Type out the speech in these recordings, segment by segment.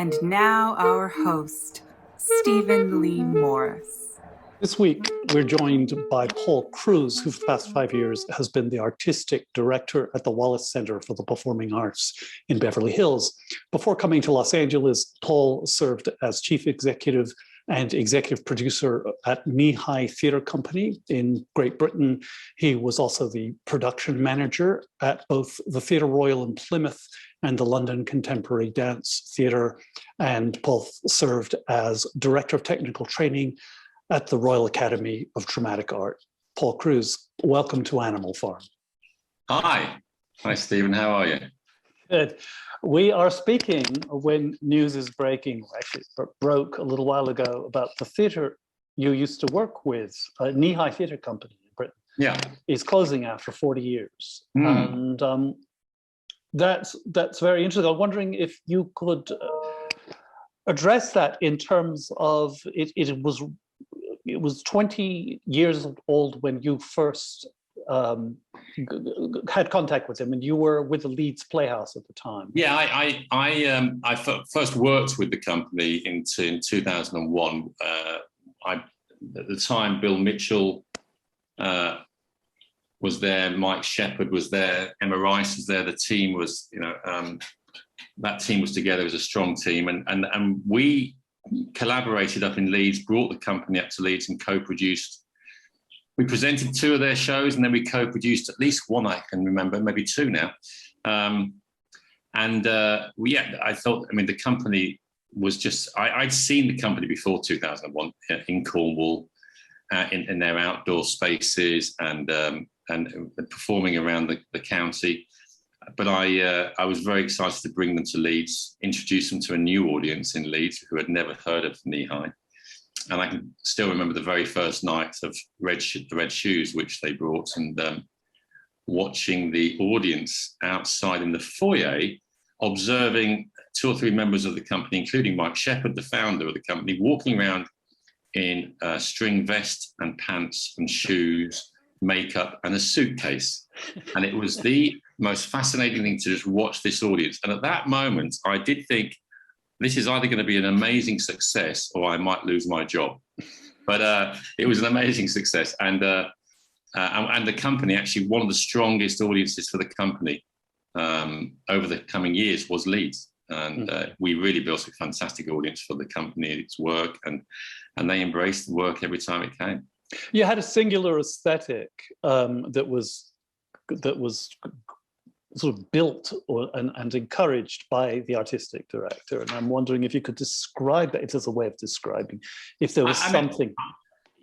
And now our host, Stephen Lee Morris. This week, we're joined by Paul Cruz, who for the past 5 years has been the artistic director at the Wallace Center for the Performing Arts in Beverly Hills. Before coming to Los Angeles, Paul served as chief executive and executive producer at Knee High Theatre Company in Great Britain. He was also the production manager at both the Theatre Royal in Plymouth and the London Contemporary Dance Theatre. And Paul served as director of technical training at the Royal Academy of Dramatic Art. Paul Cruz, welcome to Animal Farm. Hi. Hi, Stephen. How are you? Good. We are speaking when news is breaking, actually broke a little while ago, about the theatre you used to work with, Knee High Theatre Company in Britain. Yeah. Is closing after 40 years. And that's very interesting. I'm wondering if you could address that in terms of it was 20 years old when you first had contact with him, and you were with the Leeds Playhouse at the time. Yeah, I first worked with the company in 2001. At the time, Bill Mitchell was there, Mike Shepherd was there, Emma Rice was there. The team was, that team was together as a strong team, and we collaborated up in Leeds, brought the company up to Leeds and co-produced. We presented 2 of their shows, and then we co-produced at least one, I can remember, maybe 2 now. I thought, the company was just, I'd seen the company before 2001 in Cornwall, in their outdoor spaces and performing around the county. But I was very excited to bring them to Leeds, introduce them to a new audience in Leeds who had never heard of Knee High. And I can still remember the very first night of the Red Shoes, which they brought, and watching the audience outside in the foyer, observing 2 or 3 members of the company, including Mike Shepherd, the founder of the company, walking around in a string vest and pants and shoes, makeup and a suitcase. And it was the most fascinating thing to just watch this audience. And at that moment, I did think, this is either going to be an amazing success or I might lose my job. But it was an amazing success. And the company, actually, one of the strongest audiences for the company over the coming years was Leeds. And we really built a fantastic audience for the company and its work. And they embraced the work every time it came. You had a singular aesthetic that was sort of built and encouraged by the artistic director, and I'm wondering if you could describe it as a way of describing if there was something.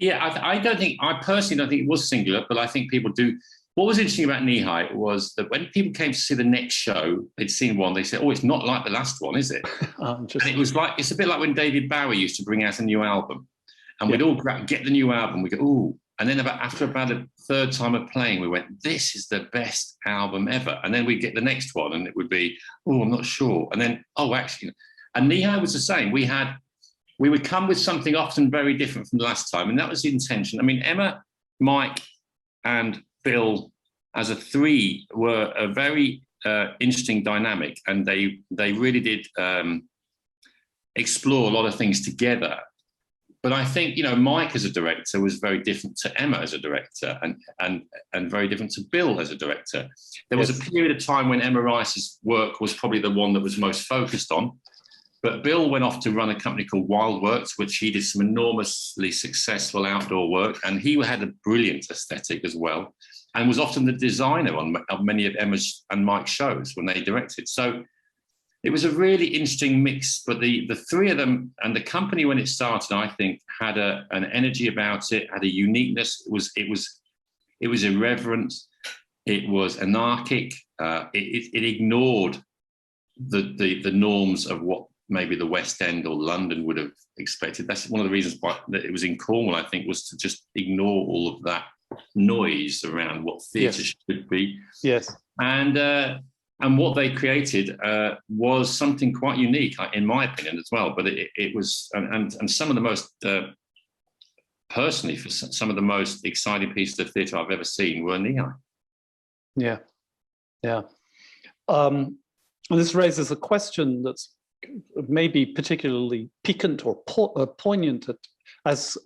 I personally don't think it was singular, but I think people do. What was interesting about Knee High was that when people came to see the next show, they'd seen one, they said, "Oh, it's not like the last one, is it?" And it was like, it's a bit like when David Bowie used to bring out a new album, and we'd all get the new album, we go, "Ooh." And then after about a 3rd time of playing, we went, "This is the best album ever." And then we'd get the next one and it would be, "Oh, I'm not sure." And then, "Oh, actually." And Knee High was the same. We would come with something often very different from the last time. And that was the intention. Emma, Mike and Bill as a 3 were a very interesting dynamic. And they really did explore a lot of things together. But I think, Mike as a director was very different to Emma as a director, and very different to Bill as a director. There was a period of time when Emma Rice's work was probably the one that was most focused on. But Bill went off to run a company called Wildworks, which he did some enormously successful outdoor work. And he had a brilliant aesthetic as well, and was often the designer of many of Emma's and Mike's shows when they directed. So it was a really interesting mix, but the 3 of them and the company when it started, I think, had an energy about it, had a uniqueness. It was irreverent, it was anarchic, it ignored the norms of what maybe the West End or London would have expected. That's one of the reasons why that it was in Cornwall, I think, was to just ignore all of that noise around what theatre should be. Yes. And what they created was something quite unique, in my opinion, as well. But it was, and some of the most, personally, for some of the most exciting pieces of theatre I've ever seen were Knee High. Yeah. And this raises a question that's maybe particularly piquant or poignant as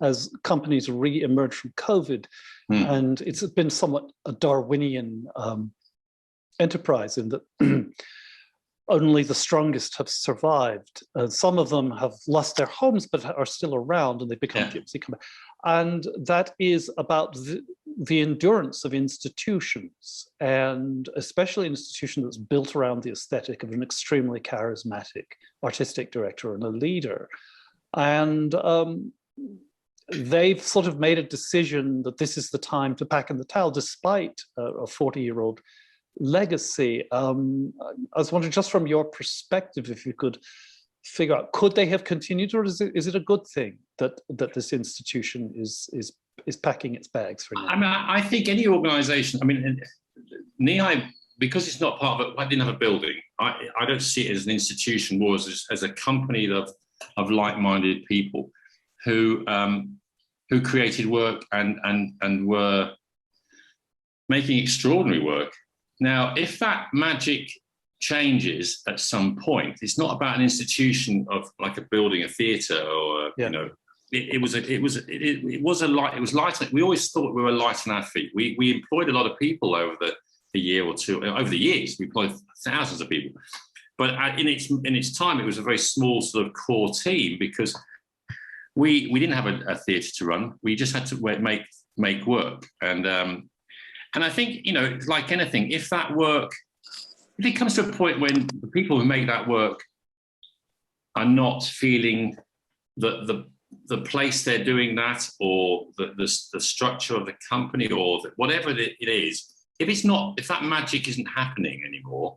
companies re-emerge from COVID. And it's been somewhat a Darwinian enterprise in that only the strongest have survived. Some of them have lost their homes but are still around, and they become gypsy. And that is about the endurance of institutions, and especially an institution that's built around the aesthetic of an extremely charismatic artistic director and a leader. And they've sort of made a decision that this is the time to pack in the towel, despite a 40-year-old legacy. I was wondering, just from your perspective, if you could figure out, could they have continued, or is it a good thing that this institution is packing its bags for now? I mean, I think any organisation, I mean, NEI, because it's not part of it, I didn't have a building. I don't see it as an institution, more as a company of like-minded people who created work and were making extraordinary work. Now, if that magic changes at some point, it's not about an institution of like a building, a theatre, or you know, it was light. We always thought we were light on our feet. We employed a lot of people over the year or two. Over the years, we employed thousands of people. But in its time, it was a very small sort of core team, because we didn't have a theatre to run. We just had to make work. And I think, you know, like anything, if it comes to a point when the people who make that work are not feeling the place they're doing that, or the structure of the company, or whatever it is, if that magic isn't happening anymore,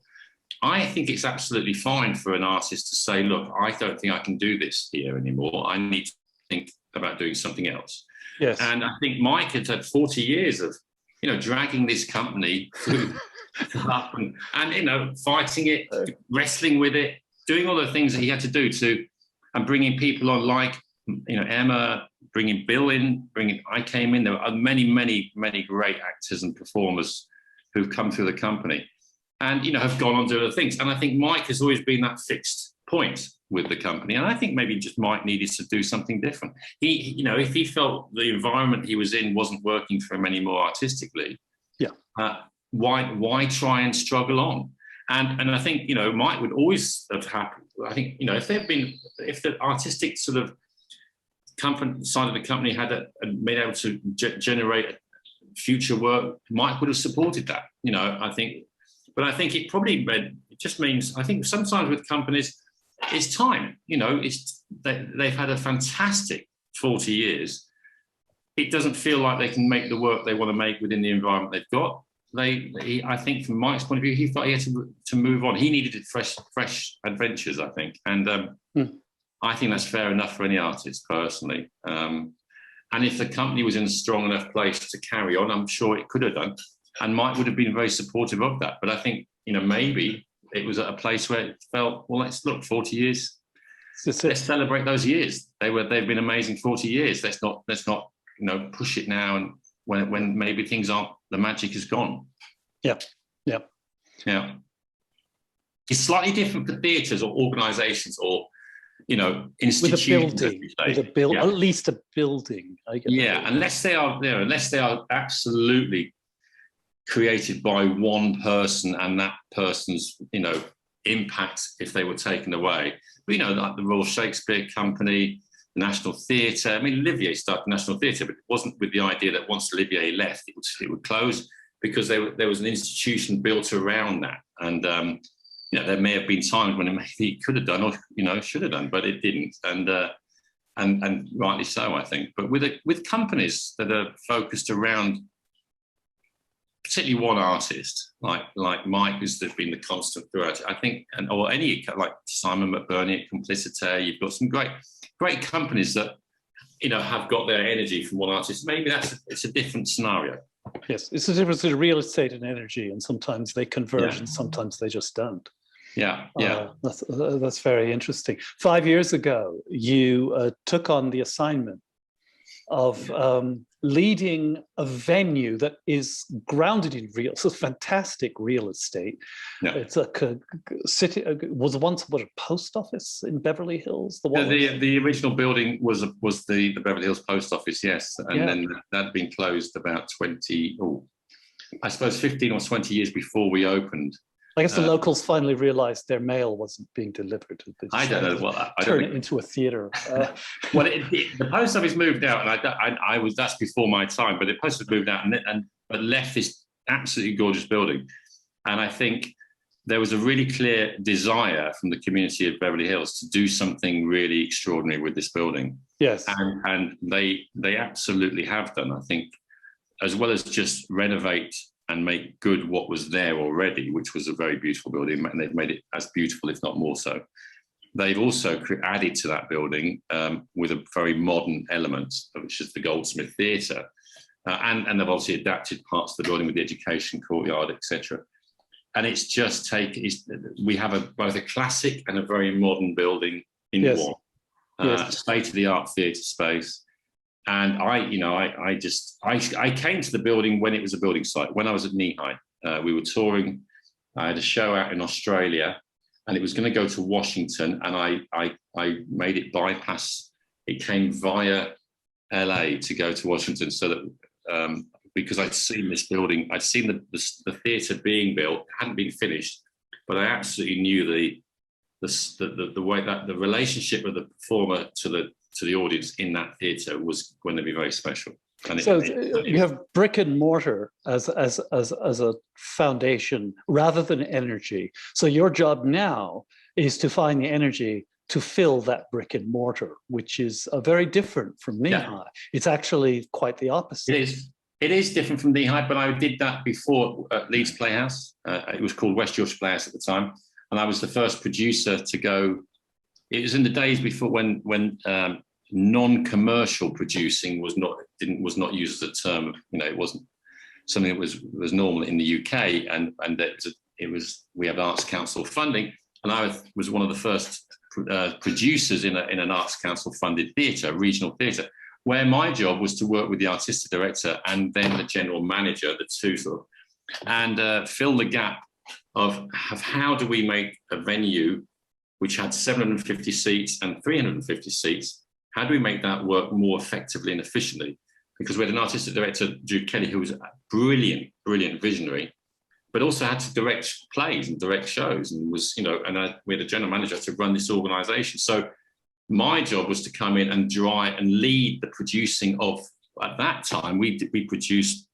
I think it's absolutely fine for an artist to say, look, I don't think I can do this here anymore. I need to think about doing something else. Yes. And I think Mike had had 40 years of, you know, dragging this company through up and you know, fighting it, wrestling with it, doing all the things that he had to do and bringing people on, like, you know, Emma, bringing Bill in, I came in. There are many great actors and performers who've come through the company and, you know, have gone on to other things. And I think Mike has always been that fixed point with the company. And I think maybe just Mike needed to do something different. He, you know, if he felt the environment he was in wasn't working for him anymore artistically, why try and struggle on? And I think, you know, Mike would always have happened. I think, you know, if the artistic sort of company side of the company had been able to generate future work, Mike would have supported that. You know, I think it probably just means, I think sometimes with companies, it's time. You know, they've had a fantastic 40 years. It doesn't feel like they can make the work they want to make within the environment they've got. I think from Mike's point of view, he thought he had to move on. He needed fresh adventures, I think. And I think that's fair enough for any artist, personally. And if the company was in a strong enough place to carry on, I'm sure it could have done. And Mike would have been very supportive of that. But I think, you know, maybe it was at a place where it felt, well, let's look, 40 years. Let's celebrate those years. They've been amazing 40 years. Let's not, you know, push it now. And when maybe things aren't, the magic is gone. Yeah. It's slightly different for theatres or organisations or, you know, institutions. At least a building. Unless they are absolutely created by one person and that person's, you know, impact if they were taken away. But, you know, like the Royal Shakespeare Company, the National Theatre. I mean, Olivier started the National Theatre, but it wasn't with the idea that once Olivier left, it would close, because there was an institution built around that. And, you know, there may have been times when it maybe he could have done, or, you know, should have done, but it didn't. And rightly so, I think. But with companies that are focused around particularly one artist, like Mike, who's been the constant throughout it, I think, or any, like Simon McBurney at Complicité, you've got some great companies that, you know, have got their energy from one artist. Maybe it's a different scenario. Yes, it's a difference in real estate and energy, and sometimes they converge and sometimes they just don't. Yeah. That's very interesting. 5 years ago, you took on the assignment of leading a venue that is grounded in real, so fantastic real estate. Yeah. It's a city, was once a post office in Beverly Hills. The original building was the Beverly Hills Post Office, yes, and then that had been closed about 15 or 20 years before we opened. I guess the locals finally realized their mail wasn't being delivered. I don't know. Well, turn it into a theater. Well, the post office moved out, and I was, that's before my time. But the post office moved out but left this absolutely gorgeous building. And I think there was a really clear desire from the community of Beverly Hills to do something really extraordinary with this building. Yes, and they absolutely have done. I think, as well as just renovate and make good what was there already, which was a very beautiful building, and they've made it as beautiful, if not more so. They've also added to that building with a very modern element, which is the Goldsmith Theatre, and they've obviously adapted parts of the building with the education courtyard, etc. And it's just we have both a classic and a very modern building in one, state-of-the-art theatre space. And I came to the building when it was a building site. When I was at knee high, we were touring. I had a show out in Australia, and it was going to go to Washington. And I made it bypass. It came via LA to go to Washington, so that because I'd seen this building, I'd seen the theatre being built, it hadn't been finished, but I absolutely knew the way that the relationship of the performer to the audience in that theatre was going to be very special. And you have brick and mortar as a foundation rather than energy. So your job now is to find the energy to fill that brick and mortar, which is very different from knee high. It's actually quite the opposite. It is different from knee high, but I did that before at Leeds Playhouse. It was called West Yorkshire Playhouse at the time, and I was the first producer to go. It was in the days before when non-commercial producing was not used as a term. It wasn't something that was normal in the UK, and we have Arts Council funding, and I was one of the first producers in an Arts Council funded theatre, regional theatre, where my job was to work with the artistic director and then the general manager, the two sort of, and fill the gap of how do we make a venue which had 750 seats and 350 seats. How do we make that work more effectively and efficiently? Because we had an artistic director, Jude Kelly, who was a brilliant visionary, but also had to direct plays and direct shows, and was, we had a general manager to run this organisation. So my job was to come in and lead the producing of, at that time, we produced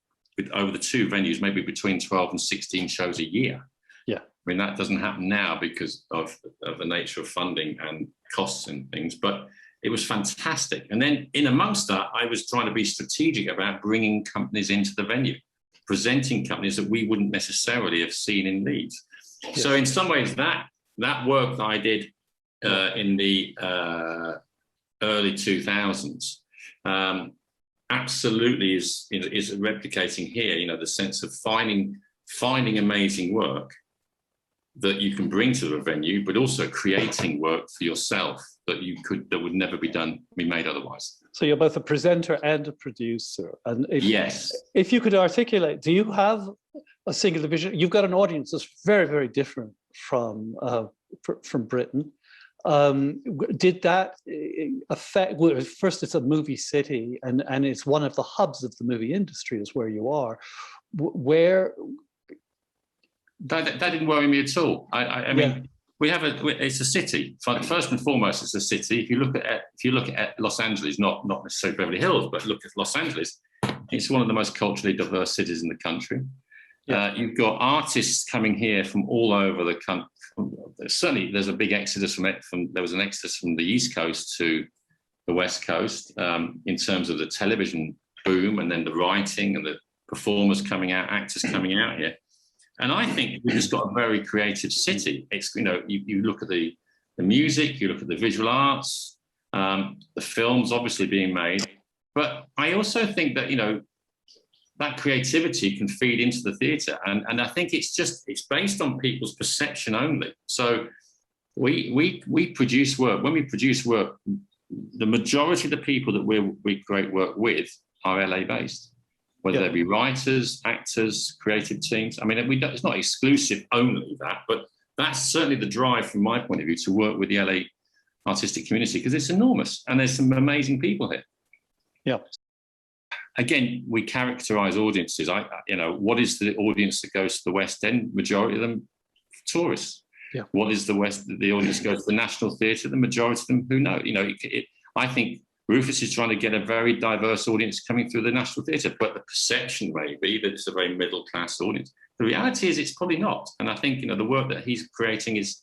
over the two venues, maybe between 12 and 16 shows a year. Yeah. I mean, that doesn't happen now because of the nature of funding and costs and things, but it was fantastic. And then in amongst that, I was trying to be strategic about bringing companies into the venue, presenting companies that we wouldn't necessarily have seen in Leeds. Yes. So in some ways, that work that I did in the early 2000s absolutely is replicating here. The sense of finding amazing work that you can bring to the venue, but also creating work for yourself that would never be made otherwise. So you're both a presenter and a producer. And yes. If you could articulate, do you have a singular vision? You've got an audience that's very, very different from Britain. Did that affect? Well, first, it's a movie city, and it's one of the hubs of the movie industry, is where you are. Where that didn't worry me at all. I mean, it's a city. First and foremost, it's a city. If you look at Los Angeles, not necessarily Beverly Hills, but look at Los Angeles, it's one of the most culturally diverse cities in the country. Yeah. You've got artists coming here from all over the country. Certainly, there's a big exodus there was an exodus from the East Coast to the West Coast in terms of the television boom, and then the writing and the performers coming out, actors coming out here. And I think we've just got a very creative city. It's, you look at the music, you look at the visual arts, the films obviously being made. But I also think that, that creativity can feed into the theatre. And I think it's based on people's perception only. So we produce work. When we produce work, the majority of the people that we create work with are LA based, whether they be writers, actors, creative teams. I mean, it's not exclusive only that, but that's certainly the drive from my point of view to work with the LA artistic community, because it's enormous and there's some amazing people here. Yeah. Again, we characterize audiences. What is the audience that goes to the West End? Majority of them tourists. Yeah. What is the audience that goes to the National Theatre? The majority of them who know. I think Rufus is trying to get a very diverse audience coming through the National Theatre, but the perception may be that it's a very middle class audience. The reality is it's probably not. And I think the work that he's creating is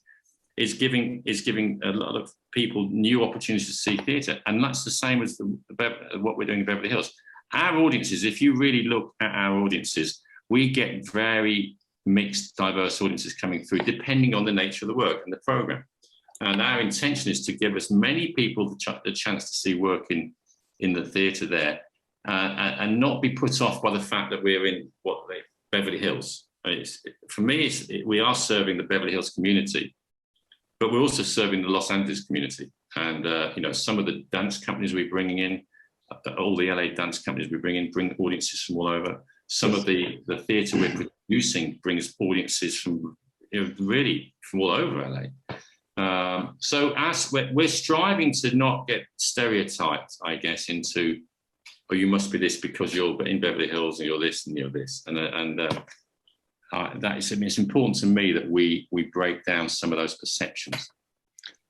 giving a lot of people new opportunities to see theatre, and that's the same as what we're doing in Beverly Hills. Our audiences, if you really look at our audiences, we get very mixed, diverse audiences coming through, depending on the nature of the work and the programme. And our intention is to give as many people the chance to see work in the theatre there, and not be put off by the fact that we're in Beverly Hills. For me, we are serving the Beverly Hills community, but we're also serving the Los Angeles community. And some of the dance companies we're bringing in, all the LA dance companies we bring audiences from all over. Some of the theatre we're producing brings audiences from really from all over LA. So as we're striving to not get stereotyped, I guess, into, oh, you must be this because you're in Beverly Hills and you're this and you're this, it's important to me that we break down some of those perceptions.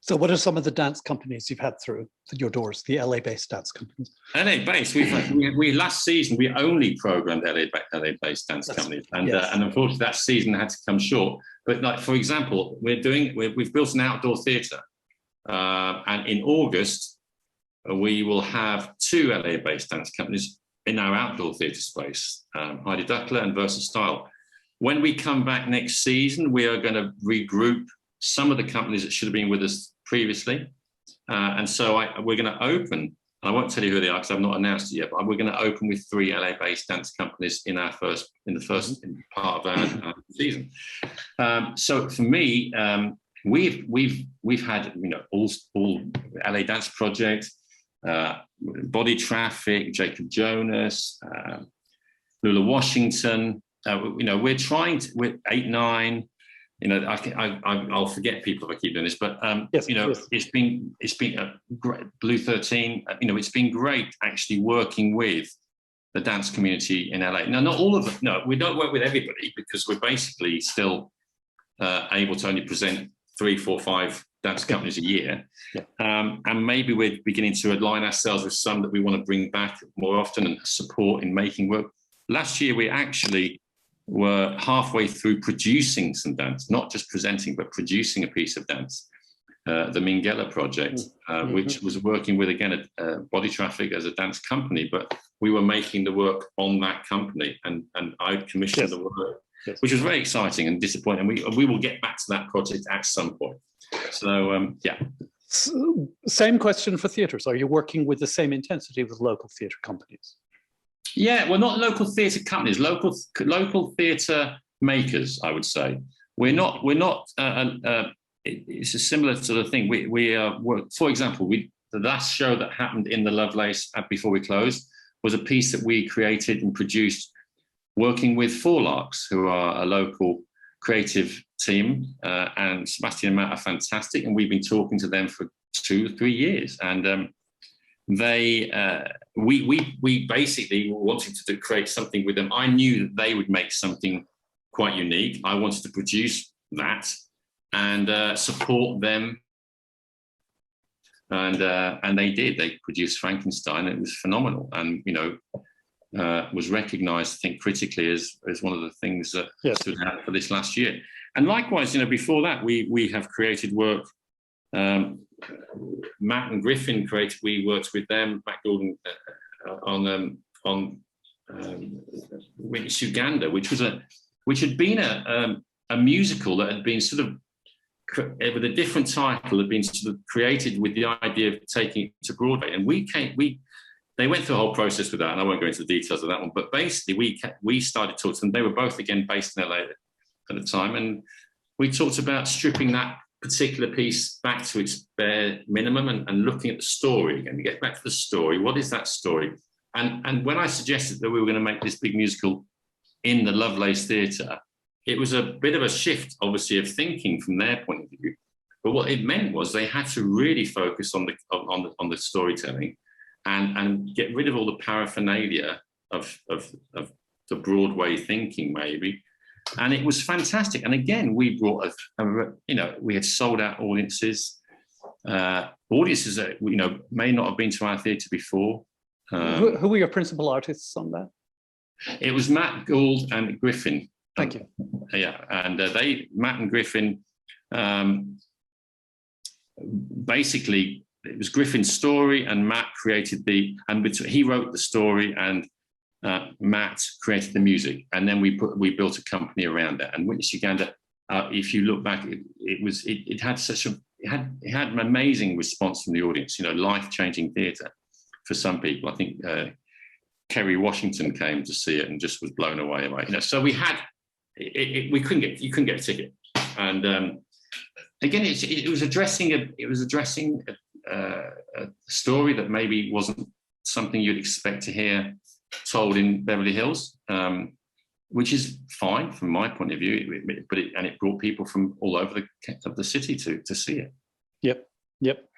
So what are some of the dance companies you've had through your doors, the LA-based dance companies? LA-based, we last season, we only programmed LA-based dance companies. And unfortunately that season had to come short. But like, for example, we've built an outdoor theatre. And in August, we will have 2 LA-based dance companies in our outdoor theatre space, Heidi Duckler and Versa Style. When we come back next season, we are going to regroup some of the companies that should have been with us previously. And so we're going to open, I won't tell you who they are because I've not announced it yet, but we're going to open with 3 LA-based dance companies in the first part of our season. So for me, we've had all LA Dance Project, Body Traffic, Jacob Jonas, Lula Washington. We're 8, 9. I'll forget people if I keep doing this, but it's been a great Blue 13. It's been great actually working with the dance community in LA. Now, not all of them. No, we don't work with everybody because we're basically still able to only present 3, 4, 5 dance companies a year, and maybe we're beginning to align ourselves with some that we want to bring back more often and support in making work. Last year, we actually were halfway through producing some dance, not just presenting, but producing a piece of dance, the Minghella project, which was working with, again, Body Traffic as a dance company, but we were making the work on that company, and I commissioned the work, which was very exciting and disappointing. And we will get back to that project at some point. So, So, same question for theatres. Are you working with the same intensity with local theatre companies? Yeah, well, not local theatre companies, local theatre makers, I would say. We're not. It's a similar sort of thing. We for example, the last show that happened in the Lovelace before we closed was a piece that we created and produced, working with Four Larks, who are a local creative team, and Sebastian and Matt are fantastic, and we've been talking to them for 2 or 3 years, and we basically were wanting to create something with them. I knew that they would make something quite unique. I wanted to produce that and support them, and they did. They produced Frankenstein. It was phenomenal, and was recognised, I think, critically as one of the things that stood out for this last year. And likewise, before that, we have created work. Matt and Griffin created. We worked with them, Matt Gordon, on Witness Uganda, which had been a musical that had been sort of with a different title, had been sort of created with the idea of taking it to Broadway. And they went through a whole process with that, and I won't go into the details of that one. But basically, we started talking to them. They were both again based in LA at the time, and we talked about stripping that particular piece back to its bare minimum and looking at the story again. We get back to the story. What is that story? And when I suggested that we were going to make this big musical in the Lovelace Theatre, it was a bit of a shift, obviously, of thinking from their point of view. But what it meant was they had to really focus on the storytelling and get rid of all the paraphernalia of the Broadway thinking, maybe. And it was fantastic. And again, we brought we had sold out audiences, audiences that may not have been to our theatre before. Who were your principal artists on that? It was Matt Gould and Griffin. Thank you. Yeah, and Matt and Griffin, basically, it was Griffin's story, and Matt created he wrote the story, and Matt created the music, and then we built a company around it. And Witness Uganda, if you look back, it had an amazing response from the audience. Life-changing theatre for some people. I think Kerry Washington came to see it and just was blown away by it. So we had you couldn't get a ticket, and again, it was addressing a story that maybe wasn't something you'd expect to hear told in Beverly Hills, which is fine from my point of view. But it brought people from all over the city to see it. Yep.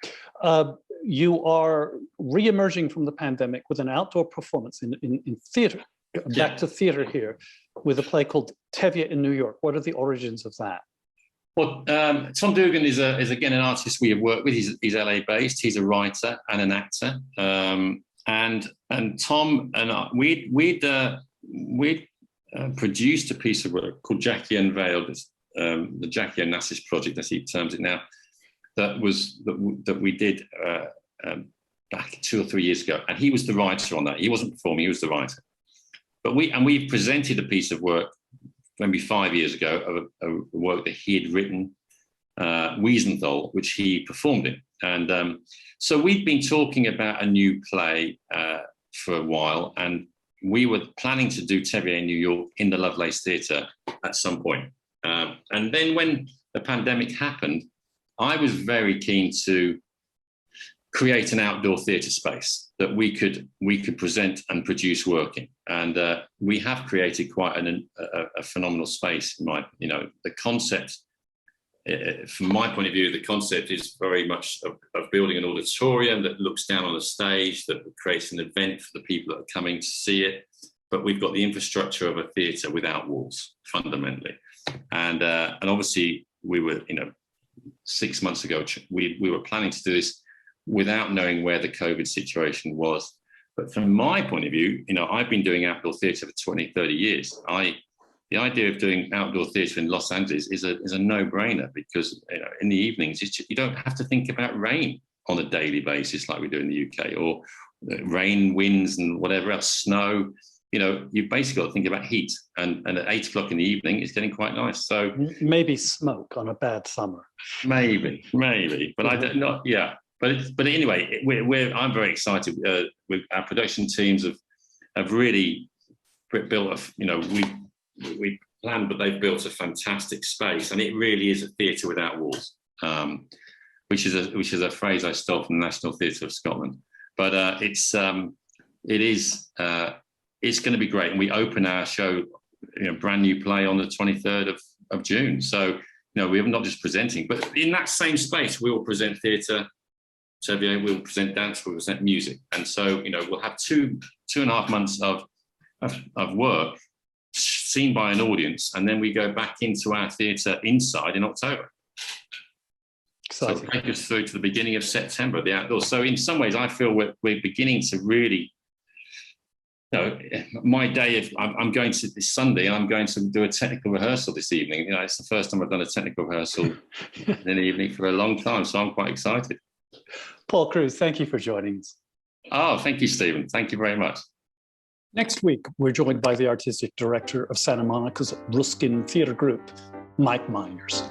You are re-emerging from the pandemic with an outdoor performance in theatre. Back to theatre here, with a play called Tevye in New York. What are the origins of that? Well, Tom Dugan is again an artist we have worked with. He's LA based. He's a writer and an actor. And Tom and I, we'd produced a piece of work called Jackie Unveiled, the Jackie Onassis project, as he terms it now, that we did back 2 or 3 years ago. And he was the writer on that. He wasn't performing; he was the writer. But we presented a piece of work maybe 5 years ago, of a work that he had written, Wiesenthal, which he performed in. And so we'd been talking about a new play for a while, and we were planning to do Tevye in New York in the Lovelace Theatre at some point. And then when the pandemic happened, I was very keen to create an outdoor theatre space that we could present and produce work in. And we have created quite a phenomenal space. The concept, from my point of view, the concept is very much of building an auditorium that looks down on a stage, that creates an event for the people that are coming to see it. But we've got the infrastructure of a theatre without walls, fundamentally. And obviously, we were, 6 months ago, we were planning to do this without knowing where the COVID situation was. But from my point of view, I've been doing outdoor theatre for 20, 30 years. The idea of doing outdoor theatre in Los Angeles is a no-brainer, because in the evenings, you don't have to think about rain on a daily basis like we do in the UK, or rain, winds, and whatever else, snow. You've basically got to think about heat, and at 8 o'clock in the evening, it's getting quite nice. So maybe smoke on a bad summer. Maybe, but I don't not. Yeah, but anyway, I'm very excited. With our production teams have really built we planned, but they've built a fantastic space, and it really is a theatre without walls, which is a phrase I stole from the National Theatre of Scotland. But it's going to be great, and we open our show, brand new play on the 23rd of June. So we're not just presenting, but in that same space, we will present theatre. Tevye, we'll present dance, we'll present music, and so we'll have 2.5 months of work seen by an audience, and then we go back into our theatre inside in October. Exciting. So take us through to the beginning of September, the outdoors. So in some ways, I feel we're beginning to really. My day of I'm going to this Sunday, and I'm going to do a technical rehearsal this evening. It's the first time I've done a technical rehearsal in an evening for a long time, so I'm quite excited. Paul Cruz, thank you for joining us. Oh, thank you, Stephen. Thank you very much. Next week, we're joined by the artistic director of Santa Monica's Ruskin Theatre Group, Mike Myers.